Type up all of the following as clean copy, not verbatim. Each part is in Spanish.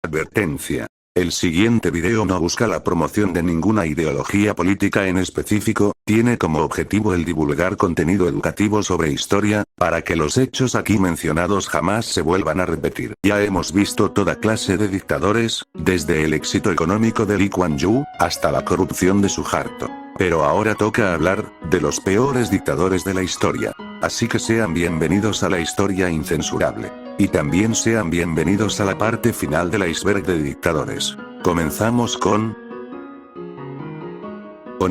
Advertencia. El siguiente video no busca la promoción de ninguna ideología política en específico, tiene como objetivo el divulgar contenido educativo sobre historia, para que los hechos aquí mencionados jamás se vuelvan a repetir. Ya hemos visto toda clase de dictadores, desde el éxito económico de Lee Kuan Yew, hasta la corrupción de Suharto. Pero ahora toca hablar, de los peores dictadores de la historia. Así que sean bienvenidos a la historia incensurable. Y también sean bienvenidos a la parte final del iceberg de dictadores. Comenzamos con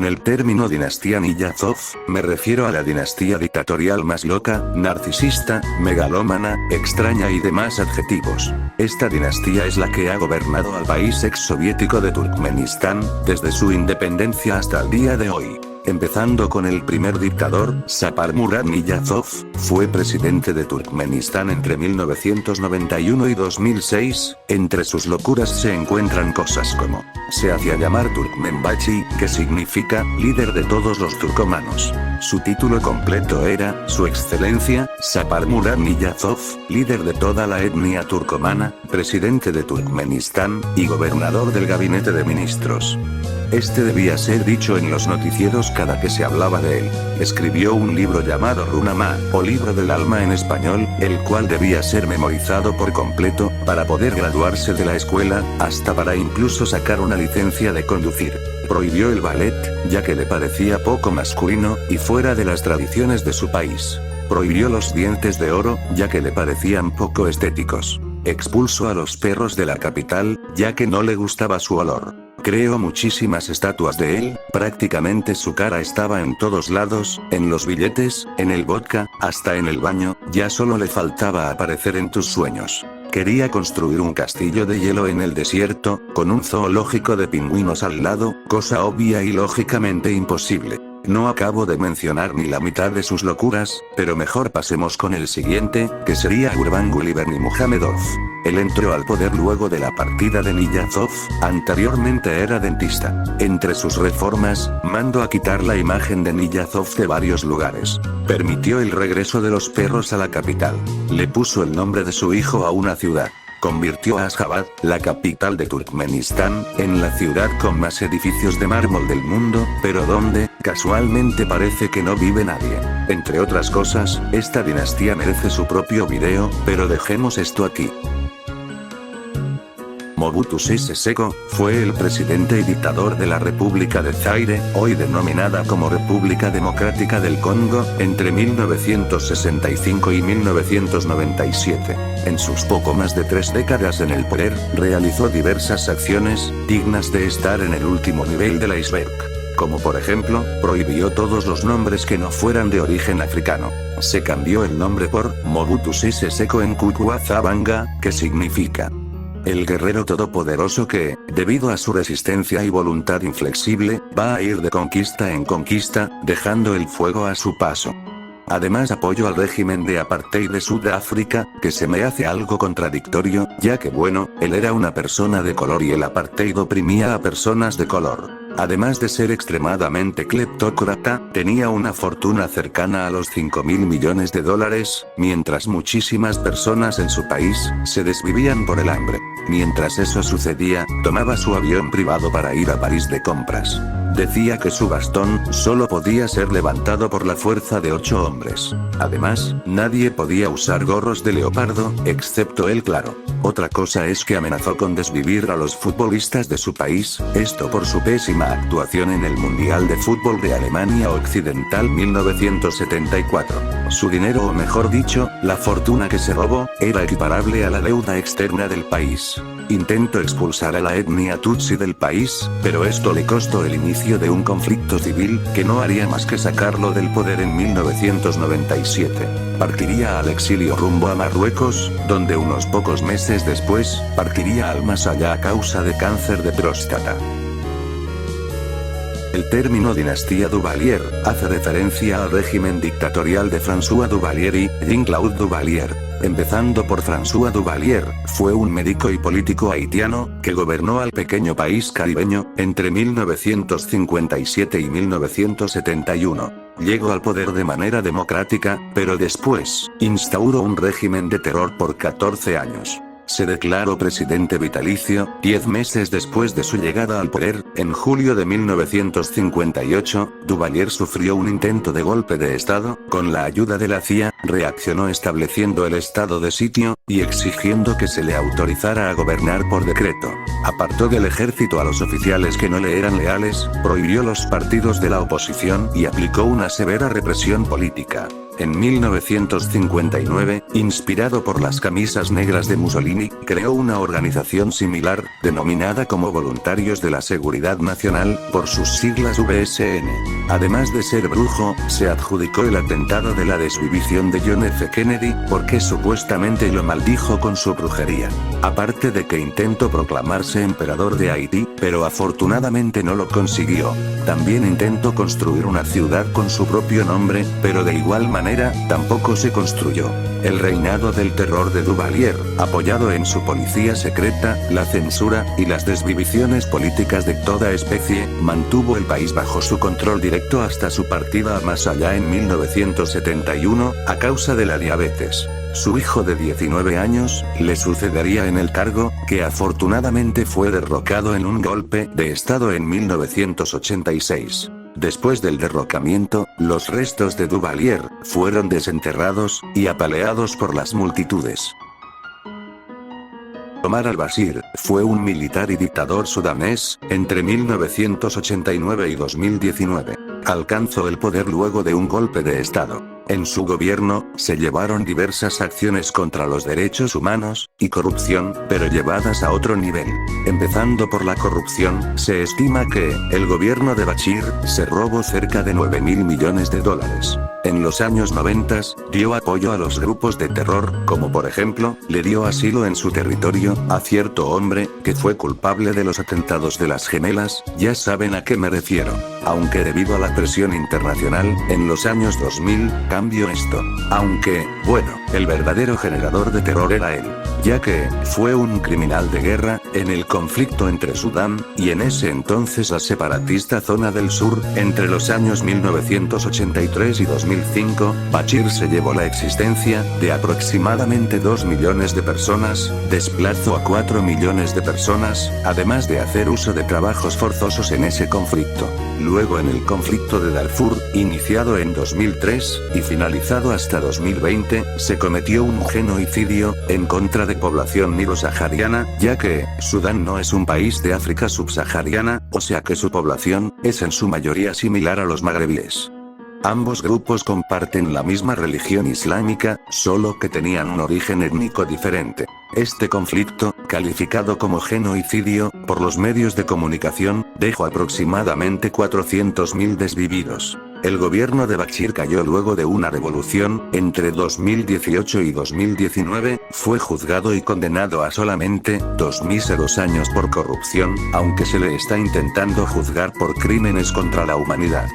el término dinastía Niyazov, me refiero a la dinastía dictatorial más loca, narcisista, megalómana, extraña y demás adjetivos. Esta dinastía es la que ha gobernado al país exsoviético de Turkmenistán, desde su independencia hasta el día de hoy. Empezando con el primer dictador, Sapar Murad Niyazov, fue presidente de Turkmenistán entre 1991 y 2006, entre sus locuras se encuentran cosas como, se hacía llamar Turkmenbashi, que significa, líder de todos los turcomanos. Su título completo era, Su Excelencia, Sapar Murad Niyazov, líder de toda la etnia turcomana, presidente de Turkmenistán, y gobernador del gabinete de ministros. Este debía ser dicho en los noticieros cada que se hablaba de él. Escribió un libro llamado Runama, o Libro del Alma en español, el cual debía ser memorizado por completo, para poder graduarse de la escuela, hasta para incluso sacar una licencia de conducir. Prohibió el ballet, ya que le parecía poco masculino, y fuera de las tradiciones de su país. Prohibió los dientes de oro, ya que le parecían poco estéticos. Expulsó a los perros de la capital, ya que no le gustaba su olor. Creó muchísimas estatuas de él, prácticamente su cara estaba en todos lados, en los billetes, en el vodka, hasta en el baño, ya solo le faltaba aparecer en tus sueños. Quería construir un castillo de hielo en el desierto, con un zoológico de pingüinos al lado, cosa obvia y lógicamente imposible. No acabo de mencionar ni la mitad de sus locuras, pero mejor pasemos con el siguiente, que sería Gurbanguly Berdimuhamedov. Él entró al poder luego de la partida de Niyazov, anteriormente era dentista. Entre sus reformas, mandó a quitar la imagen de Niyazov de varios lugares. Permitió el regreso de los perros a la capital. Le puso el nombre de su hijo a una ciudad. Convirtió a Ashgabat, la capital de Turkmenistán, en la ciudad con más edificios de mármol del mundo, pero donde, casualmente parece que no vive nadie. Entre otras cosas, esta dinastía merece su propio video, pero dejemos esto aquí. Mobutu Sese Seko, fue el presidente y dictador de la República de Zaire, hoy denominada como República Democrática del Congo, entre 1965 y 1997. En sus poco más de 3 décadas en el poder, realizó diversas acciones, dignas de estar en el último nivel del iceberg. Como por ejemplo, prohibió todos los nombres que no fueran de origen africano. Se cambió el nombre por Mobutu Sese Seko Nkukuazabanga, que significa el guerrero todopoderoso que, debido a su resistencia y voluntad inflexible, va a ir de conquista en conquista, dejando el fuego a su paso. Además apoyó al régimen de apartheid de Sudáfrica, que se me hace algo contradictorio, ya que bueno, él era una persona de color y el apartheid oprimía a personas de color. Además de ser extremadamente cleptócrata, tenía una fortuna cercana a los 5.000 millones de dólares, mientras muchísimas personas en su país, se desvivían por el hambre. Mientras eso sucedía, tomaba su avión privado para ir a París de compras. Decía que su bastón solo podía ser levantado por la fuerza de 8 hombres. Además, nadie podía usar gorros de leopardo, excepto él, claro. Otra cosa es que amenazó con desvivir a los futbolistas de su país, esto por su pésima actuación en el Mundial de Fútbol de Alemania Occidental 1974. Su dinero, o mejor dicho, la fortuna que se robó, era equiparable a la deuda externa del país. Intentó expulsar a la etnia Tutsi del país, pero esto le costó el inicio de un conflicto civil, que no haría más que sacarlo del poder en 1997. Partiría al exilio rumbo a Marruecos, donde unos pocos meses después, partiría al más allá a causa de cáncer de próstata. El término dinastía Duvalier hace referencia al régimen dictatorial de François Duvalier y Jean-Claude Duvalier. Empezando por François Duvalier, fue un médico y político haitiano, que gobernó al pequeño país caribeño, entre 1957 y 1971. Llegó al poder de manera democrática, pero después, instauró un régimen de terror por 14 años. se declaró presidente vitalicio, 10 meses después de su llegada al poder. En julio de 1958, Duvalier sufrió un intento de golpe de estado. Con la ayuda de la CIA, reaccionó estableciendo el estado de sitio, y exigiendo que se le autorizara a gobernar por decreto. Apartó del ejército a los oficiales que no le eran leales, prohibió los partidos de la oposición y aplicó una severa represión política. En 1959, inspirado por las camisas negras de Mussolini, creó una organización similar, denominada como Voluntarios de la Seguridad Nacional, por sus siglas VSN. Además de ser brujo, se adjudicó el atentado de la desvivición de John F. Kennedy, porque supuestamente lo maldijo con su brujería. Aparte de que intentó proclamarse emperador de Haití, pero afortunadamente no lo consiguió. También intentó construir una ciudad con su propio nombre, pero de igual manera, tampoco se construyó. El reinado del terror de Duvalier, apoyado en su policía secreta, la censura, y las desviviciones políticas de toda especie, mantuvo el país bajo su control directo hasta su partida más allá en 1971, a causa de la diabetes. Su hijo de 19 años, le sucedería en el cargo, que afortunadamente fue derrocado en un golpe de estado en 1986. Después del derrocamiento, los restos de Duvalier fueron desenterrados y apaleados por las multitudes. Omar al-Bashir fue un militar y dictador sudanés, entre 1989 y 2019. Alcanzó el poder luego de un golpe de estado. En su gobierno, se llevaron diversas acciones contra los derechos humanos, y corrupción, pero llevadas a otro nivel. Empezando por la corrupción, se estima que, el gobierno de Bashir, se robó cerca de 9.000 millones de dólares. En los años 90, dio apoyo a los grupos de terror, como por ejemplo, le dio asilo en su territorio, a cierto hombre, que fue culpable de los atentados de las gemelas, ya saben a qué me refiero. Aunque debido a la presión internacional, en los años 2000, cambió esto. Aunque, bueno, el verdadero generador de terror era él, ya que, fue un criminal de guerra, en el conflicto entre Sudán, y en ese entonces la separatista zona del sur, entre los años 1983 y 2005, Bashir se llevó la existencia, de aproximadamente 2 millones de personas, desplazó a 4 millones de personas, además de hacer uso de trabajos forzosos en ese conflicto. Luego en el conflicto de Darfur, iniciado en 2003, y finalizado hasta 2020, se cometió un genocidio, en contra de población nilo-sahariana, ya que, Sudán no es un país de África subsahariana, o sea que su población, es en su mayoría similar a los magrebíes. Ambos grupos comparten la misma religión islámica, solo que tenían un origen étnico diferente. Este conflicto, calificado como genocidio, por los medios de comunicación, dejó aproximadamente 400.000 desvividos. El gobierno de Bashir cayó luego de una revolución, entre 2018 y 2019, fue juzgado y condenado a solamente 2 míseros años por corrupción, aunque se le está intentando juzgar por crímenes contra la humanidad.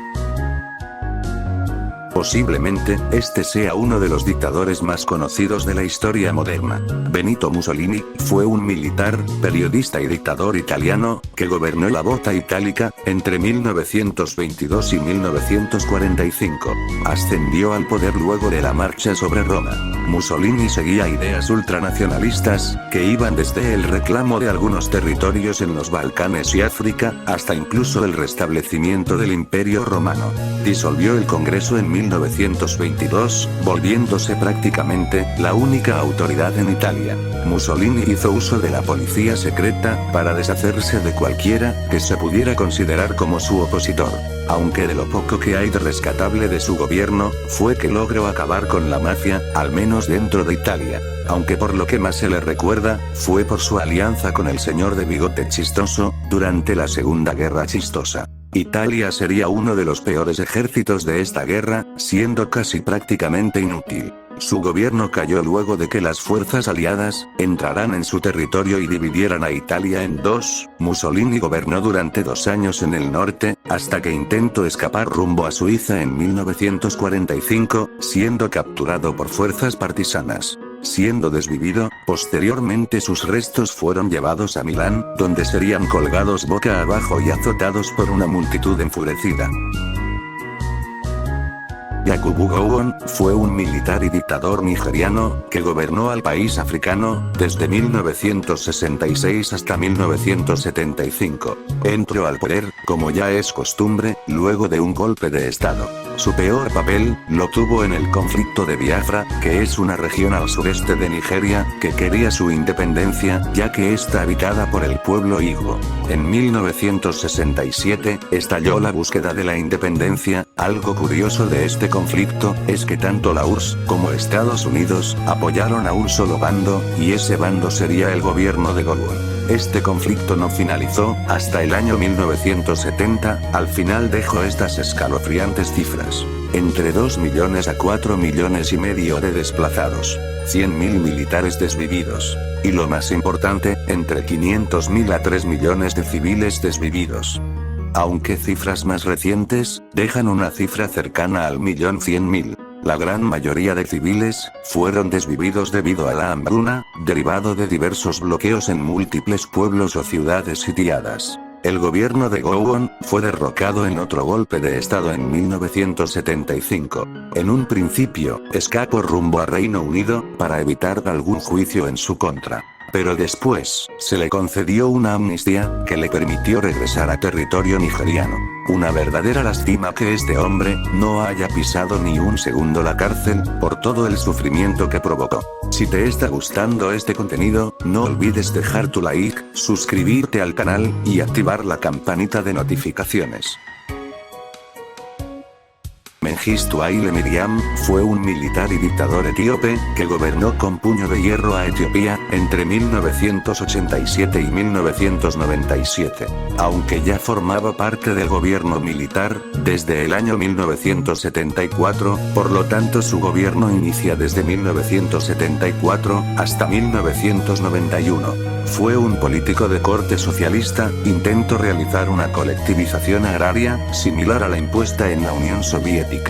Posiblemente, este sea uno de los dictadores más conocidos de la historia moderna. Benito Mussolini, fue un militar, periodista y dictador italiano, que gobernó la Bota Itálica, entre 1922 y 1945. Ascendió al poder luego de la marcha sobre Roma. Mussolini seguía ideas ultranacionalistas, que iban desde el reclamo de algunos territorios en los Balcanes y África, hasta incluso el restablecimiento del Imperio Romano. Disolvió el Congreso en 1922, volviéndose prácticamente la única autoridad en Italia. Mussolini hizo uso de la policía secreta, para deshacerse de cualquiera que se pudiera considerar como su opositor. Aunque de lo poco que hay de rescatable de su gobierno, fue que logró acabar con la mafia, al menos dentro de Italia. Aunque por lo que más se le recuerda, fue por su alianza con el señor de bigote chistoso, durante la Segunda Guerra Chistosa. Italia sería uno de los peores ejércitos de esta guerra, siendo casi prácticamente inútil. Su gobierno cayó luego de que las fuerzas aliadas entraran en su territorio y dividieran a Italia en dos. Mussolini gobernó durante 2 años en el norte, hasta que intentó escapar rumbo a Suiza en 1945, siendo capturado por fuerzas partisanas. Siendo desvivido, posteriormente sus restos fueron llevados a Milán, donde serían colgados boca abajo y azotados por una multitud enfurecida. Yakubu Gowon fue un militar y dictador nigeriano que gobernó al país africano desde 1966 hasta 1975. Entró al poder, como ya es costumbre, luego de un golpe de estado. Su peor papel lo tuvo en el conflicto de Biafra, que es una región al sureste de Nigeria, que quería su independencia, ya que está habitada por el pueblo Igbo. En 1967, estalló la búsqueda de la independencia. Algo curioso de este conflicto, es que tanto la URSS, como Estados Unidos, apoyaron a un solo bando, y ese bando sería el gobierno de Gowon. Este conflicto no finalizó, hasta el año 1970, al final dejó estas escalofriantes cifras. Entre 2 millones a 4 millones y medio de desplazados. 100.000 militares desvividos. Y lo más importante, entre 500.000 a 3 millones de civiles desvividos. Aunque cifras más recientes, dejan una cifra cercana al 1.100.000. La gran mayoría de civiles, fueron desvividos debido a la hambruna, derivado de diversos bloqueos en múltiples pueblos o ciudades sitiadas. El gobierno de Gowon fue derrocado en otro golpe de estado en 1975. En un principio, escapó rumbo a Reino Unido, para evitar algún juicio en su contra. Pero después, se le concedió una amnistía, que le permitió regresar a territorio nigeriano. Una verdadera lástima que este hombre, no haya pisado ni un segundo la cárcel, por todo el sufrimiento que provocó. Si te está gustando este contenido, no olvides dejar tu like, suscribirte al canal, y activar la campanita de notificaciones. Mengistu Haile Mariam fue un militar y dictador etíope, que gobernó con puño de hierro a Etiopía, entre 1987 y 1997. Aunque ya formaba parte del gobierno militar, desde el año 1974, por lo tanto su gobierno inicia desde 1974, hasta 1991. Fue un político de corte socialista, intentó realizar una colectivización agraria, similar a la impuesta en la Unión Soviética.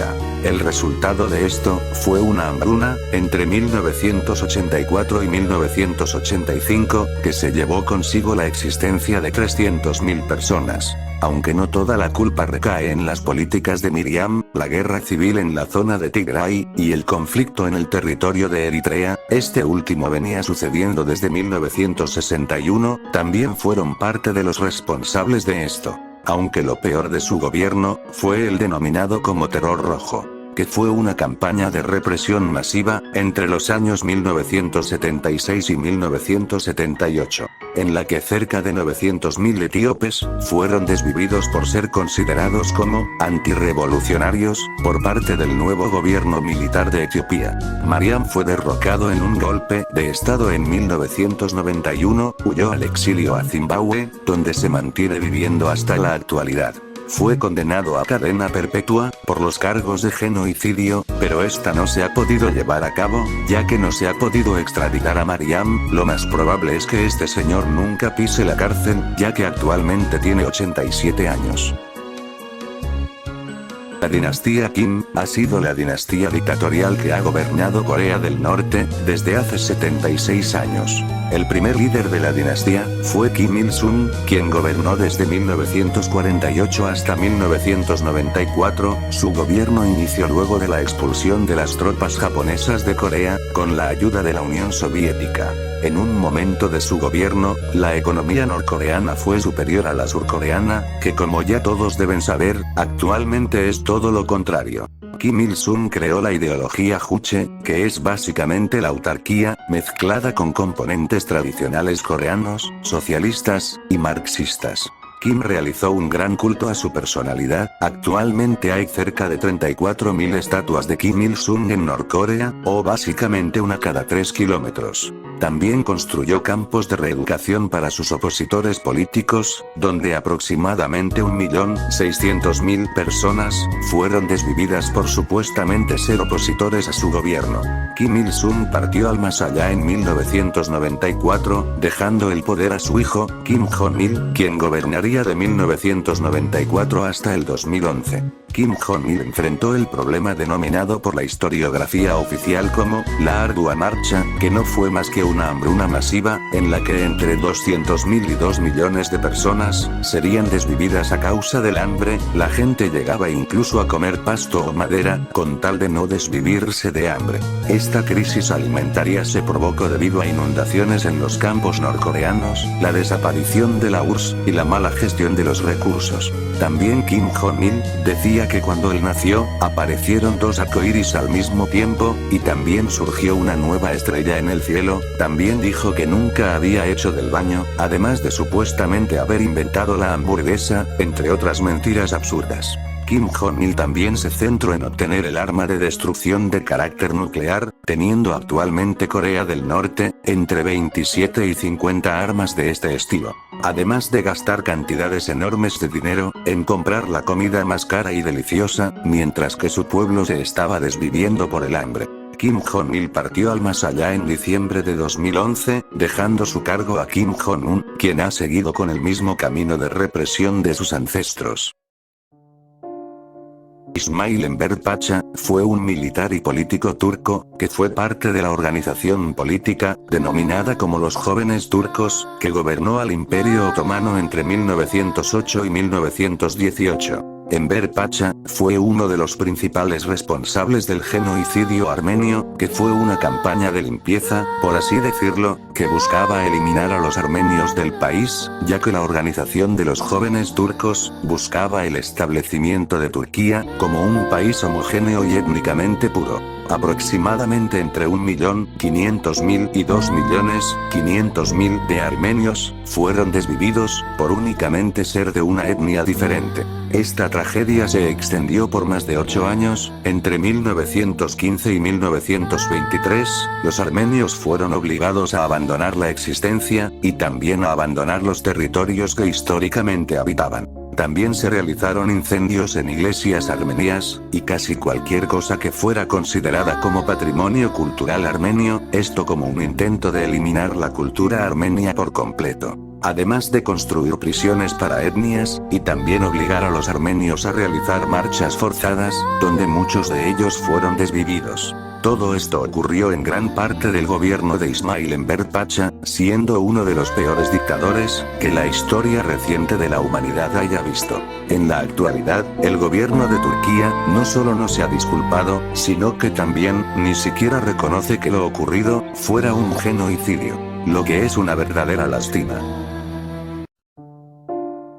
El resultado de esto, fue una hambruna, entre 1984 y 1985, que se llevó consigo la existencia de 300.000 personas. Aunque no toda la culpa recae en las políticas de Mariam, la guerra civil en la zona de Tigray, y el conflicto en el territorio de Eritrea, este último venía sucediendo desde 1961, también fueron parte de los responsables de esto. Aunque lo peor de su gobierno, fue el denominado como Terror Rojo, que fue una campaña de represión masiva, entre los años 1976 y 1978, en la que cerca de 900.000 etíopes, fueron desvividos por ser considerados como antirrevolucionarios, por parte del nuevo gobierno militar de Etiopía. Mariam fue derrocado en un golpe de estado en 1991, huyó al exilio a Zimbabue, donde se mantiene viviendo hasta la actualidad. Fue condenado a cadena perpetua, por los cargos de genocidio, pero esta no se ha podido llevar a cabo, ya que no se ha podido extraditar a Mariam. Lo más probable es que este señor nunca pise la cárcel, ya que actualmente tiene 87 años. La dinastía Kim, ha sido la dinastía dictatorial que ha gobernado Corea del Norte, desde hace 76 años. El primer líder de la dinastía, fue Kim Il-sung, quien gobernó desde 1948 hasta 1994, su gobierno inició luego de la expulsión de las tropas japonesas de Corea, con la ayuda de la Unión Soviética. En un momento de su gobierno, la economía norcoreana fue superior a la surcoreana, que como ya todos deben saber, actualmente es todo lo contrario. Kim Il-sung creó la ideología Juche, que es básicamente la autarquía, mezclada con componentes tradicionales coreanos, socialistas, y marxistas. Kim realizó un gran culto a su personalidad. Actualmente hay cerca de 34.000 estatuas de Kim Il-sung en Norcorea, o básicamente una cada 3 kilómetros. También construyó campos de reeducación para sus opositores políticos, donde aproximadamente 1.600.000 personas fueron desvividas por supuestamente ser opositores a su gobierno. Kim Il-sung partió al más allá en 1994, dejando el poder a su hijo, Kim Jong-il, quien gobernaría de 1994 hasta el 2011. Kim Jong-il enfrentó el problema denominado por la historiografía oficial como la ardua marcha, que no fue más que inició una hambruna masiva, en la que entre 200.000 y 2 millones de personas serían desvividas a causa del hambre. La gente llegaba incluso a comer pasto o madera, con tal de no desvivirse de hambre. Esta crisis alimentaria se provocó debido a inundaciones en los campos norcoreanos, la desaparición de la URSS, y la mala gestión de los recursos. También Kim Jong-il decía que cuando él nació, aparecieron dos arcoíris al mismo tiempo, y también surgió una nueva estrella en el cielo. También dijo que nunca había hecho del baño, además de supuestamente haber inventado la hamburguesa, entre otras mentiras absurdas. Kim Jong-il también se centró en obtener el arma de destrucción de carácter nuclear, teniendo actualmente Corea del Norte entre 27 y 50 armas de este estilo. Además de gastar cantidades enormes de dinero en comprar la comida más cara y deliciosa, mientras que su pueblo se estaba desviviendo por el hambre. Kim Jong-il partió al más allá en diciembre de 2011, dejando su cargo a Kim Jong-un, quien ha seguido con el mismo camino de represión de sus ancestros. İsmail Enver Pacha fue un militar y político turco, que fue parte de la organización política, denominada como los Jóvenes Turcos, que gobernó al Imperio Otomano entre 1908 y 1918. Enver Pacha fue uno de los principales responsables del genocidio armenio, que fue una campaña de limpieza, por así decirlo, que buscaba eliminar a los armenios del país, ya que la organización de los jóvenes turcos buscaba el establecimiento de Turquía como un país homogéneo y étnicamente puro. Aproximadamente entre 1.500.000 y 2.500.000 de armenios fueron desvividos por únicamente ser de una etnia diferente. Esta tragedia se extendió por más de 8 años. Entre 1915 y 1923, los armenios fueron obligados a abandonar la existencia, y también a abandonar los territorios que históricamente habitaban. También se realizaron incendios en iglesias armenias, y casi cualquier cosa que fuera considerada como patrimonio cultural armenio, esto como un intento de eliminar la cultura armenia por completo. Además de construir prisiones para etnias, y también obligar a los armenios a realizar marchas forzadas, donde muchos de ellos fueron desvividos. Todo esto ocurrió en gran parte del gobierno de İsmail Enver Pacha, siendo uno de los peores dictadores que la historia reciente de la humanidad haya visto. En la actualidad, el gobierno de Turquía no solo no se ha disculpado, sino que también ni siquiera reconoce que lo ocurrido fuera un genocidio, lo que es una verdadera lástima.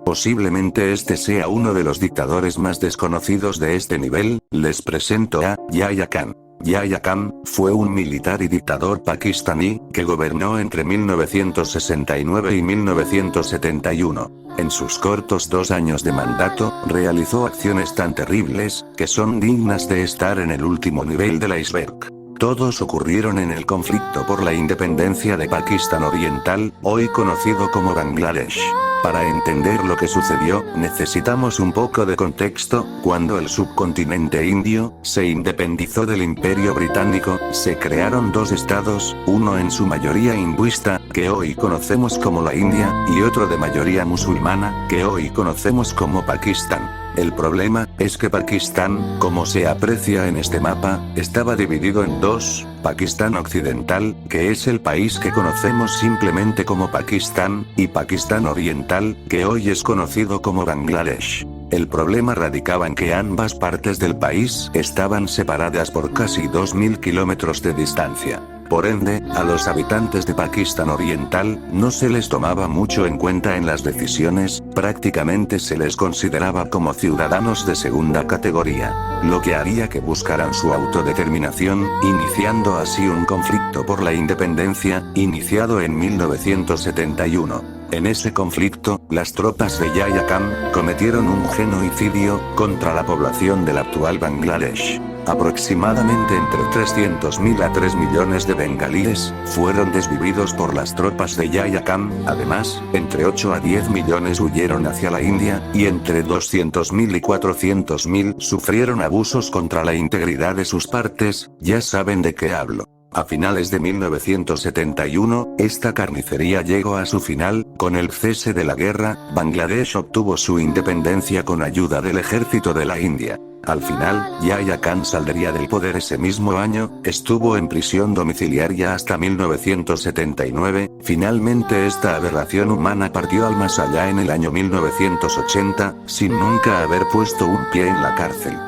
Posiblemente este sea uno de los dictadores más desconocidos de este nivel. Les presento a Yahya Khan. Yahya Khan fue un militar y dictador pakistaní, que gobernó entre 1969 y 1971. En sus cortos 2 años de mandato, realizó acciones tan terribles, que son dignas de estar en el último nivel del iceberg. Todos ocurrieron en el conflicto por la independencia de Pakistán Oriental, hoy conocido como Bangladesh. Para entender lo que sucedió, necesitamos un poco de contexto. Cuando el subcontinente indio se independizó del Imperio Británico, se crearon 2 estados, uno en su mayoría hinduista, que hoy conocemos como la India, y otro de mayoría musulmana, que hoy conocemos como Pakistán. El problema es que Pakistán, como se aprecia en este mapa, estaba dividido en 2, Pakistán Occidental, que es el país que conocemos simplemente como Pakistán, y Pakistán Oriental, que hoy es conocido como Bangladesh. El problema radicaba en que ambas partes del país estaban separadas por casi 2.000 kilómetros de distancia. Por ende, a los habitantes de Pakistán Oriental no se les tomaba mucho en cuenta en las decisiones, prácticamente se les consideraba como ciudadanos de segunda categoría, lo que haría que buscaran su autodeterminación, iniciando así un conflicto por la independencia, iniciado en 1971. En ese conflicto, las tropas de Yahya Khan cometieron un genocidio contra la población del actual Bangladesh. Aproximadamente entre 300.000 a 3 millones de bengalíes fueron desvividos por las tropas de Yahya Khan. Además, entre 8 a 10 millones huyeron hacia la India, y entre 200.000 y 400.000 sufrieron abusos contra la integridad de sus partes. Ya saben de qué hablo. A finales de 1971, esta carnicería llegó a su final. Con el cese de la guerra, Bangladesh obtuvo su independencia con ayuda del ejército de la India. Al final, Yahya Khan saldría del poder ese mismo año, estuvo en prisión domiciliaria hasta 1979, finalmente esta aberración humana partió al más allá en el año 1980, sin nunca haber puesto un pie en la cárcel.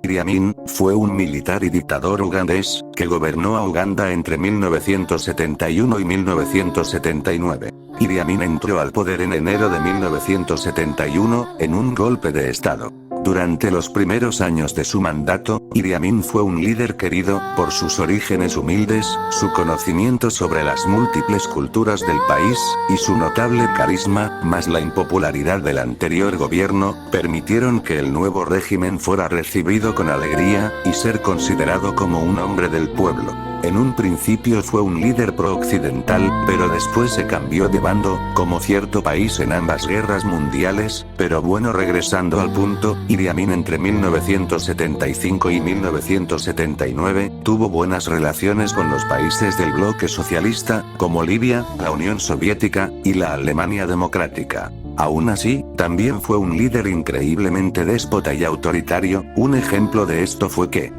Idi Amin fue un militar y dictador ugandés, que gobernó a Uganda entre 1971 y 1979. Idi Amin entró al poder en enero de 1971, en un golpe de estado. Durante los primeros años de su mandato, Idi Amin fue un líder querido, por sus orígenes humildes, su conocimiento sobre las múltiples culturas del país, y su notable carisma, más la impopularidad del anterior gobierno, permitieron que el nuevo régimen fuera recibido con alegría, y ser considerado como un hombre del pueblo. En un principio fue un líder pro-occidental, pero después se cambió de bando, como cierto país en ambas guerras mundiales, pero bueno, regresando al punto, Idi Amin entre 1975 y 1979, tuvo buenas relaciones con los países del bloque socialista, como Libia, la Unión Soviética, y la Alemania Democrática. Aún así, también fue un líder increíblemente déspota y autoritario. Un ejemplo de esto fue que,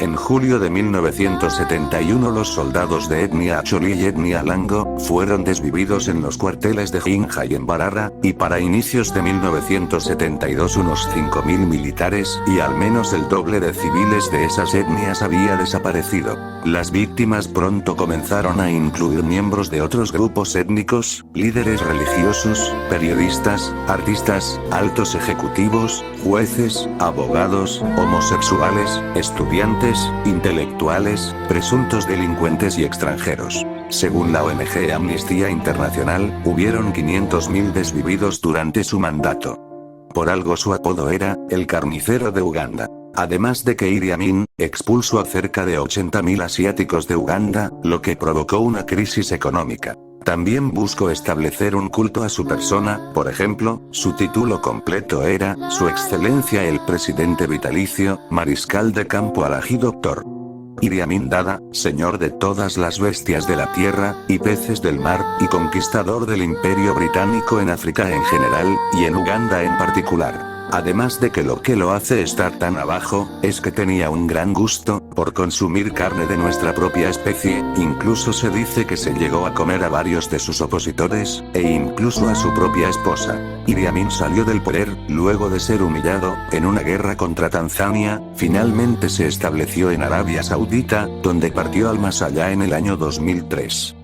en julio de 1971 los soldados de etnia Acholi y etnia Lango, fueron desvividos en los cuarteles de Jinja y en Barara, y para inicios de 1972 unos 5.000 militares, y al menos el doble de civiles de esas etnias había desaparecido. Las víctimas pronto comenzaron a incluir miembros de otros grupos étnicos, líderes religiosos, periodistas, artistas, altos ejecutivos, jueces, abogados, homosexuales, estudiantes, intelectuales, presuntos delincuentes y extranjeros. Según la ONG Amnistía Internacional, hubieron 500.000 desvividos durante su mandato. Por algo su apodo era, el carnicero de Uganda. Además de que Idi Amin expulsó a cerca de 80.000 asiáticos de Uganda, lo que provocó una crisis económica. También buscó establecer un culto a su persona, por ejemplo, su título completo era, Su Excelencia el Presidente Vitalicio, Mariscal de Campo Alhaji Dr. Idi Amin Dada, señor de todas las bestias de la tierra, y peces del mar, y conquistador del Imperio Británico en África en general, y en Uganda en particular. Además de que lo que lo hace estar tan abajo, es que tenía un gran gusto por consumir carne de nuestra propia especie, incluso se dice que se llegó a comer a varios de sus opositores, e incluso a su propia esposa. Idi Amin salió del poder, luego de ser humillado, en una guerra contra Tanzania, finalmente se estableció en Arabia Saudita, donde partió al más allá en el año 2003.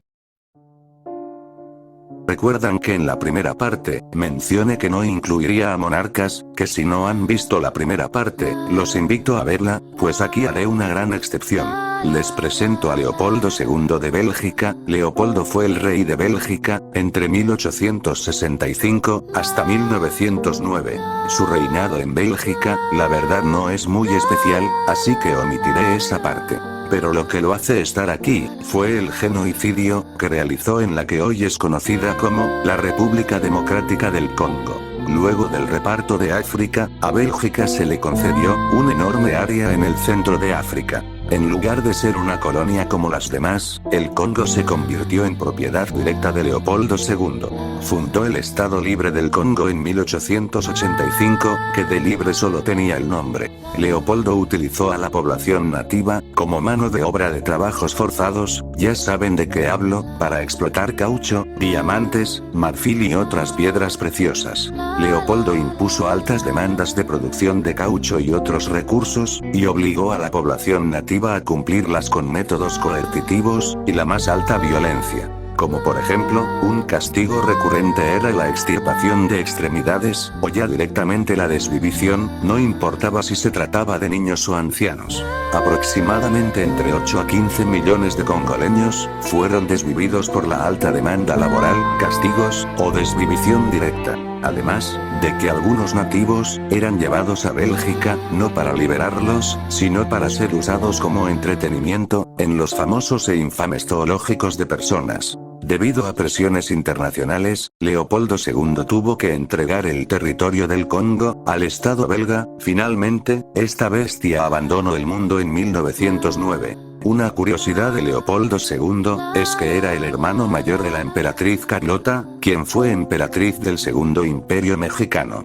Recuerdan que en la primera parte, mencioné que no incluiría a monarcas, que si no han visto la primera parte, los invito a verla, pues aquí haré una gran excepción. Les presento a Leopoldo II de Bélgica. Leopoldo fue el rey de Bélgica, entre 1865, hasta 1909. Su reinado en Bélgica, la verdad no es muy especial, así que omitiré esa parte. Pero lo que lo hace estar aquí, fue el genocidio, que realizó en la que hoy es conocida como, la República Democrática del Congo. Luego del reparto de África, a Bélgica se le concedió, un enorme área en el centro de África. En lugar de ser una colonia como las demás, el Congo se convirtió en propiedad directa de Leopoldo II. Fundó el Estado Libre del Congo en 1885, que de libre solo tenía el nombre. Leopoldo utilizó a la población nativa, como mano de obra de trabajos forzados, ya saben de qué hablo, para explotar caucho, diamantes, marfil y otras piedras preciosas. Leopoldo impuso altas demandas de producción de caucho y otros recursos, y obligó a la población nativa a cumplirlas con métodos coercitivos, y la más alta violencia. Como por ejemplo, un castigo recurrente era la extirpación de extremidades, o ya directamente la desvivición, no importaba si se trataba de niños o ancianos. Aproximadamente entre 8 a 15 millones de congoleños, fueron desvividos por la alta demanda laboral, castigos, o desvivición directa. Además, de que algunos nativos, eran llevados a Bélgica, no para liberarlos, sino para ser usados como entretenimiento, en los famosos e infames zoológicos de personas. Debido a presiones internacionales, Leopoldo II tuvo que entregar el territorio del Congo, al Estado belga. Finalmente, esta bestia abandonó el mundo en 1909. Una curiosidad de Leopoldo II, es que era el hermano mayor de la emperatriz Carlota, quien fue emperatriz del Segundo Imperio Mexicano.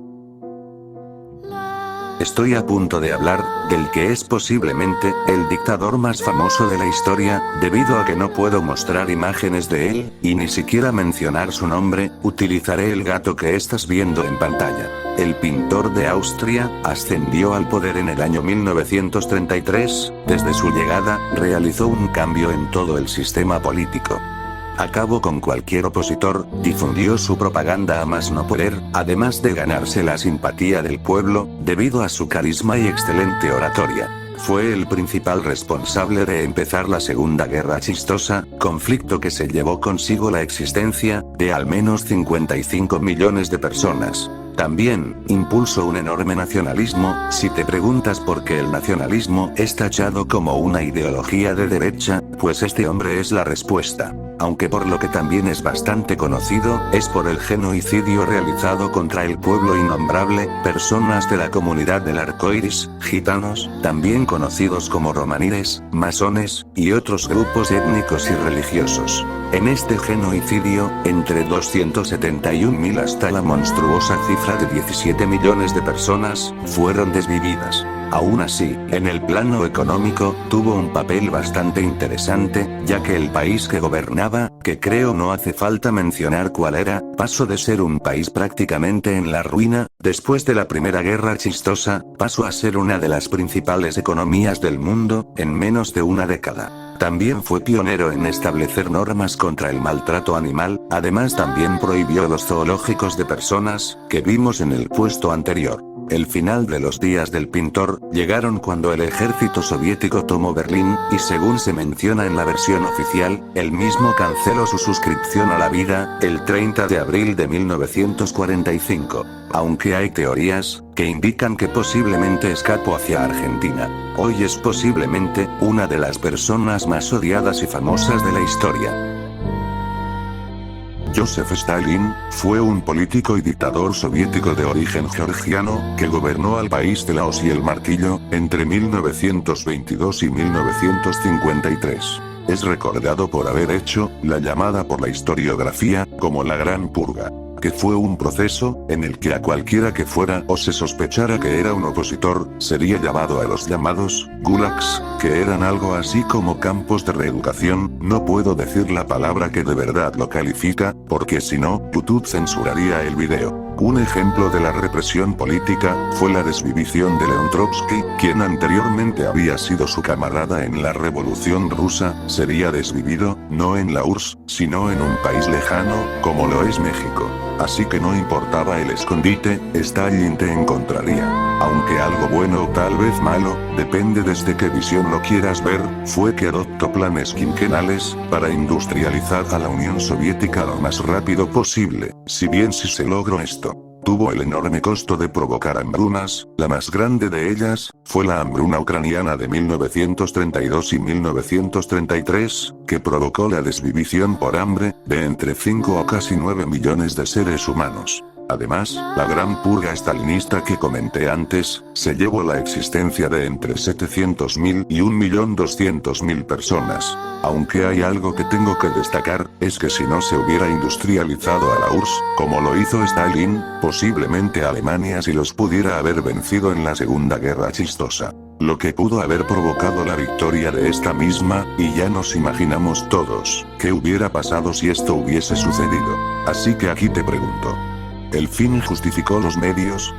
Estoy a punto de hablar del que es posiblemente el dictador más famoso de la historia, debido a que no puedo mostrar imágenes de él, y ni siquiera mencionar su nombre, utilizaré el gato que estás viendo en pantalla. El pintor de Austria ascendió al poder en el año 1933, desde su llegada, realizó un cambio en todo el sistema político. Acabó con cualquier opositor, difundió su propaganda a más no poder, además de ganarse la simpatía del pueblo, debido a su carisma y excelente oratoria. Fue el principal responsable de empezar la Segunda Guerra Chistosa, conflicto que se llevó consigo la existencia de al menos 55 millones de personas. También impulsó un enorme nacionalismo. Si te preguntas por qué el nacionalismo es tachado como una ideología de derecha, pues este hombre es la respuesta. Aunque por lo que también es bastante conocido, es por el genocidio realizado contra el pueblo innombrable, personas de la comunidad del arco iris, gitanos, también conocidos como romaníes, masones, y otros grupos étnicos y religiosos. En este genocidio, entre 271.000 hasta la monstruosa cifra de 17 millones de personas, fueron desvividas. Aún así, en el plano económico, tuvo un papel bastante interesante, ya que el país que gobernaba, que creo no hace falta mencionar cuál era, pasó de ser un país prácticamente en la ruina, después de la Primera Guerra Chistosa, pasó a ser una de las principales economías del mundo, en menos de una década. También fue pionero en establecer normas contra el maltrato animal, además también prohibió los zoológicos de personas, que vimos en el puesto anterior. El final de los días del pintor llegaron cuando el ejército soviético tomó Berlín, y según se menciona en la versión oficial, él mismo canceló su suscripción a la vida, el 30 de abril de 1945. Aunque hay teorías que indican que posiblemente escapó hacia Argentina. Hoy es posiblemente una de las personas más odiadas y famosas de la historia. Joseph Stalin fue un político y dictador soviético de origen georgiano, que gobernó al país de la hoz y el martillo, entre 1922 y 1953. Es recordado por haber hecho la llamada por la historiografía como la Gran Purga, que fue un proceso en el que a cualquiera que fuera o se sospechara que era un opositor, sería llevado a los llamados gulags, que eran algo así como campos de reeducación. No puedo decir la palabra que de verdad lo califica, porque si no, YouTube censuraría el video. Un ejemplo de la represión política fue la desvivición de León Trotsky, quien anteriormente había sido su camarada en la Revolución Rusa, sería desvivido, no en la URSS, sino en un país lejano, como lo es México. Así que no importaba el escondite, Stalin te encontraría. Aunque algo bueno o tal vez malo, depende desde qué visión lo quieras ver, fue que adoptó planes quinquenales para industrializar a la Unión Soviética lo más rápido posible. Si bien si se logró esto, tuvo el enorme costo de provocar hambrunas. La más grande de ellas fue la hambruna ucraniana de 1932 y 1933, que provocó la desvivición por hambre de entre 5 o casi 9 millones de seres humanos. Además, la gran purga estalinista que comenté antes, se llevó la existencia de entre 700.000 y 1.200.000 personas. Aunque hay algo que tengo que destacar, es que si no se hubiera industrializado a la URSS, como lo hizo Stalin, posiblemente Alemania sí los pudiera haber vencido en la Segunda Guerra Chistosa. Lo que pudo haber provocado la victoria de esta misma, y ya nos imaginamos todos, qué hubiera pasado si esto hubiese sucedido. Así que aquí te pregunto, ¿el fin justificó los medios?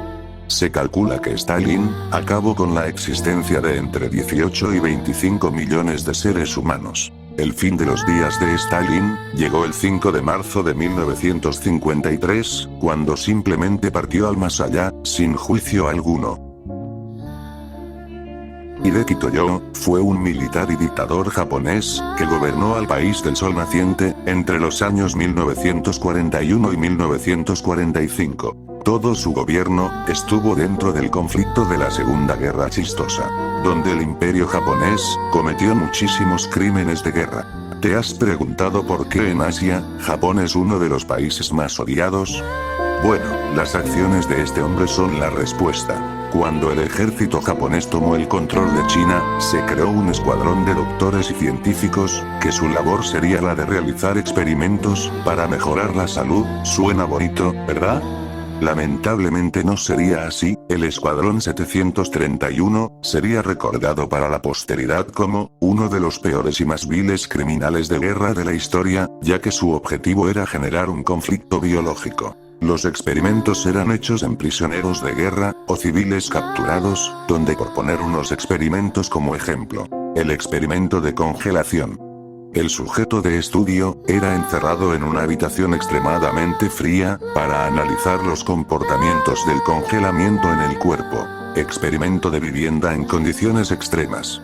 Se calcula que Stalin acabó con la existencia de entre 18 y 25 millones de seres humanos. El fin de los días de Stalin llegó el 5 de marzo de 1953, cuando simplemente partió al más allá, sin juicio alguno. Hideki Tojo fue un militar y dictador japonés que gobernó al país del sol naciente entre los años 1941 y 1945. Todo su gobierno estuvo dentro del conflicto de la Segunda Guerra Chistosa, donde el imperio japonés cometió muchísimos crímenes de guerra. ¿Te has preguntado por qué en Asia, Japón es uno de los países más odiados? Bueno, las acciones de este hombre son la respuesta. Cuando el ejército japonés tomó el control de China, se creó un escuadrón de doctores y científicos, que su labor sería la de realizar experimentos para mejorar la salud. Suena bonito, ¿verdad? Lamentablemente no sería así, el Escuadrón 731 sería recordado para la posteridad como uno de los peores y más viles criminales de guerra de la historia, ya que su objetivo era generar un conflicto biológico. Los experimentos eran hechos en prisioneros de guerra, o civiles capturados, donde por poner unos experimentos como ejemplo, el experimento de congelación. El sujeto de estudio era encerrado en una habitación extremadamente fría, para analizar los comportamientos del congelamiento en el cuerpo. Experimento de vivienda en condiciones extremas.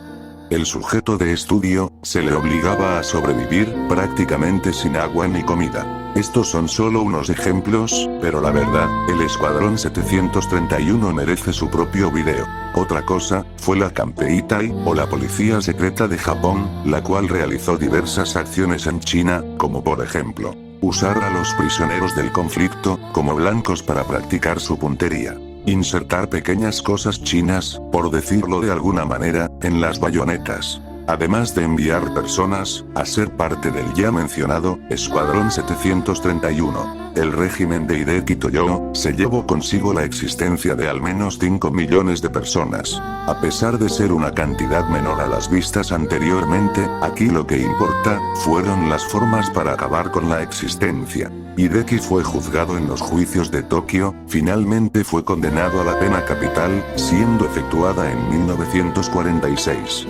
El sujeto de estudio se le obligaba a sobrevivir prácticamente sin agua ni comida. Estos son solo unos ejemplos, pero la verdad, el Escuadrón 731 merece su propio video. Otra cosa, fue la Kampeitai, o la Policía Secreta de Japón, la cual realizó diversas acciones en China, como por ejemplo, usar a los prisioneros del conflicto, como blancos para practicar su puntería. Insertar pequeñas cosas chinas, por decirlo de alguna manera, en las bayonetas. Además de enviar personas, a ser parte del ya mencionado, Escuadrón 731. El régimen de Hideki Toyo, se llevó consigo la existencia de al menos 5 millones de personas. A pesar de ser una cantidad menor a las vistas anteriormente, aquí lo que importa, fueron las formas para acabar con la existencia. Hideki fue juzgado en los juicios de Tokio, finalmente fue condenado a la pena capital, siendo efectuada en 1946.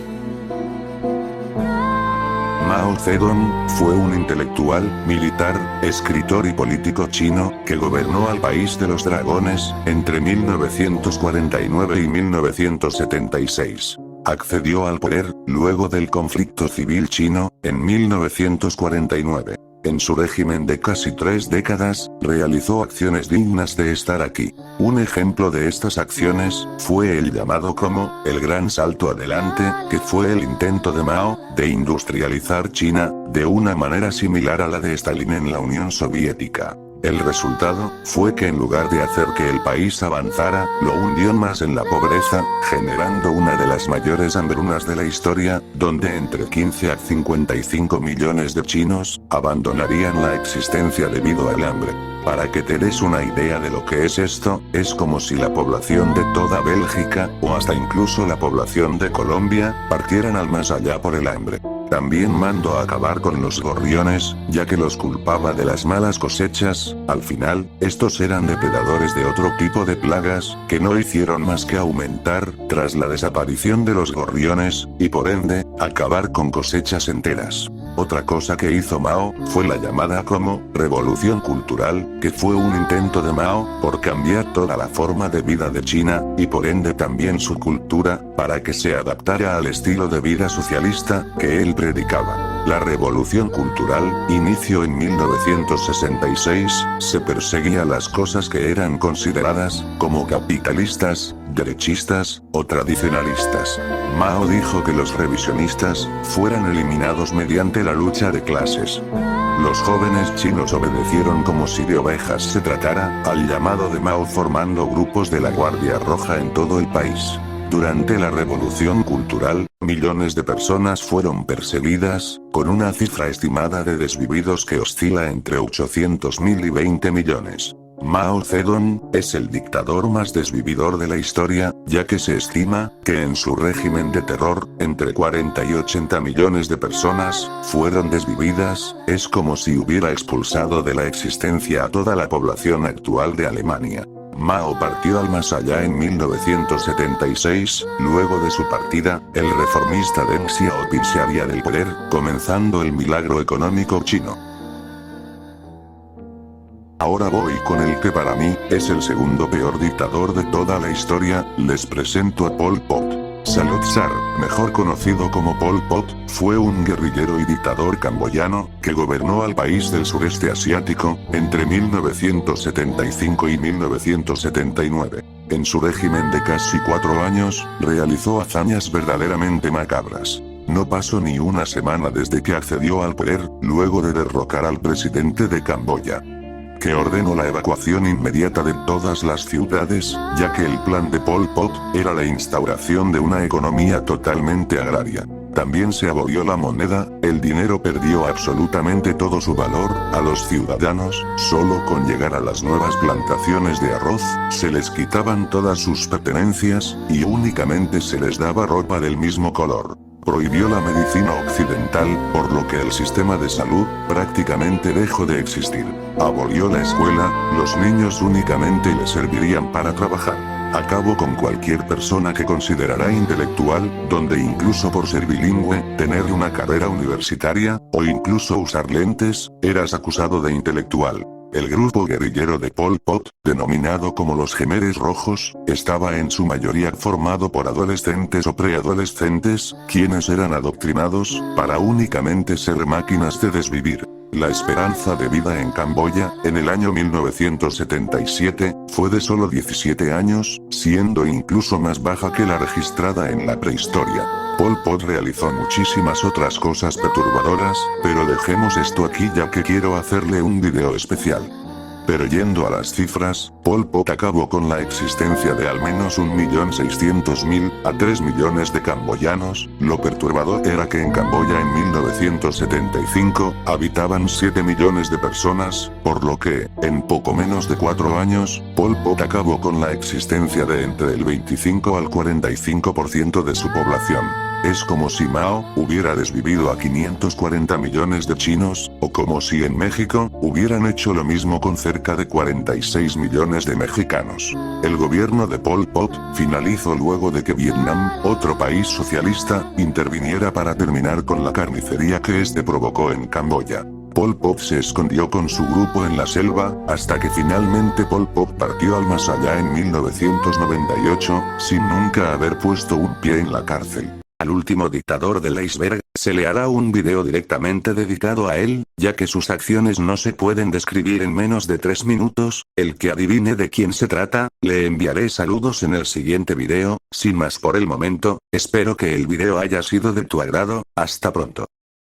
Mao Zedong, fue un intelectual, militar, escritor y político chino, que gobernó al país de los dragones, entre 1949 y 1976. Accedió al poder, luego del conflicto civil chino, en 1949. En su régimen de casi 3 décadas, realizó acciones dignas de estar aquí. Un ejemplo de estas acciones, fue el llamado como, el Gran Salto Adelante, que fue el intento de Mao, de industrializar China, de una manera similar a la de Stalin en la Unión Soviética. El resultado, fue que en lugar de hacer que el país avanzara, lo hundió más en la pobreza, generando una de las mayores hambrunas de la historia, donde entre 15 a 55 millones de chinos, abandonarían la existencia debido al hambre. Para que te des una idea de lo que es esto, es como si la población de toda Bélgica, o hasta incluso la población de Colombia, partieran al más allá por el hambre. También mandó a acabar con los gorriones, ya que los culpaba de las malas cosechas. Al final, estos eran depredadores de otro tipo de plagas, que no hicieron más que aumentar, tras la desaparición de los gorriones, y por ende, acabar con cosechas enteras. Otra cosa que hizo Mao, fue la llamada como, revolución cultural, que fue un intento de Mao, por cambiar toda la forma de vida de China, y por ende también su cultura, para que se adaptara al estilo de vida socialista, que él predicaba. La revolución cultural, inició en 1966, se perseguía las cosas que eran consideradas, como capitalistas, derechistas, o tradicionalistas. Mao dijo que los revisionistas, fueran eliminados mediante la lucha de clases. Los jóvenes chinos obedecieron como si de ovejas se tratara, al llamado de Mao, formando grupos de la Guardia Roja en todo el país. Durante la Revolución Cultural, millones de personas fueron perseguidas, con una cifra estimada de desvividos que oscila entre 800.000 y 20 millones. Mao Zedong, es el dictador más desvividor de la historia, ya que se estima, que en su régimen de terror, entre 40 y 80 millones de personas, fueron desvividas, es como si hubiera expulsado de la existencia a toda la población actual de Alemania. Mao partió al más allá en 1976, luego de su partida, el reformista Deng Xiaoping se haría del poder, comenzando el milagro económico chino. Ahora voy con el que para mí, es el segundo peor dictador de toda la historia, les presento a Pol Pot. Salot Sar, mejor conocido como Pol Pot, fue un guerrillero y dictador camboyano, que gobernó al país del sureste asiático, entre 1975 y 1979. En su régimen de casi 4 años, realizó hazañas verdaderamente macabras. No pasó ni una semana desde que accedió al poder, luego de derrocar al presidente de Camboya, que ordenó la evacuación inmediata de todas las ciudades, ya que el plan de Pol Pot, era la instauración de una economía totalmente agraria. También se abolió la moneda, el dinero perdió absolutamente todo su valor, a los ciudadanos, solo con llegar a las nuevas plantaciones de arroz, se les quitaban todas sus pertenencias, y únicamente se les daba ropa del mismo color. Prohibió la medicina occidental, por lo que el sistema de salud, prácticamente dejó de existir. Abolió la escuela, los niños únicamente le servirían para trabajar. Acabó con cualquier persona que considerará intelectual, donde incluso por ser bilingüe, tener una carrera universitaria, o incluso usar lentes, eras acusado de intelectual. El grupo guerrillero de Pol Pot, denominado como los Jemeres Rojos, estaba en su mayoría formado por adolescentes o preadolescentes, quienes eran adoctrinados, para únicamente ser máquinas de desvivir. La esperanza de vida en Camboya, en el año 1977, fue de solo 17 años, siendo incluso más baja que la registrada en la prehistoria. Pol Pot realizó muchísimas otras cosas perturbadoras, pero dejemos esto aquí ya que quiero hacerle un video especial. Pero yendo a las cifras, Pol Pot acabó con la existencia de al menos 1.600.000 a 3 millones de camboyanos. Lo perturbador era que en Camboya en 1975, habitaban 7 millones de personas, por lo que, en poco menos de 4 años, Pol Pot acabó con la existencia de entre el 25 al 45% de su población. Es como si Mao hubiera desvivido a 540 millones de chinos, o como si en México hubieran hecho lo mismo con cerca de 46 millones de mexicanos. El gobierno de Pol Pot finalizó luego de que Vietnam, otro país socialista, interviniera para terminar con la carnicería que este provocó en Camboya. Pol Pot se escondió con su grupo en la selva, hasta que finalmente Pol Pot partió al más allá en 1998, sin nunca haber puesto un pie en la cárcel. Al último dictador del iceberg, se le hará un video directamente dedicado a él, ya que sus acciones no se pueden describir en menos de 3 minutos. El que adivine de quién se trata, le enviaré saludos en el siguiente video. Sin más por el momento, espero que el video haya sido de tu agrado. Hasta pronto.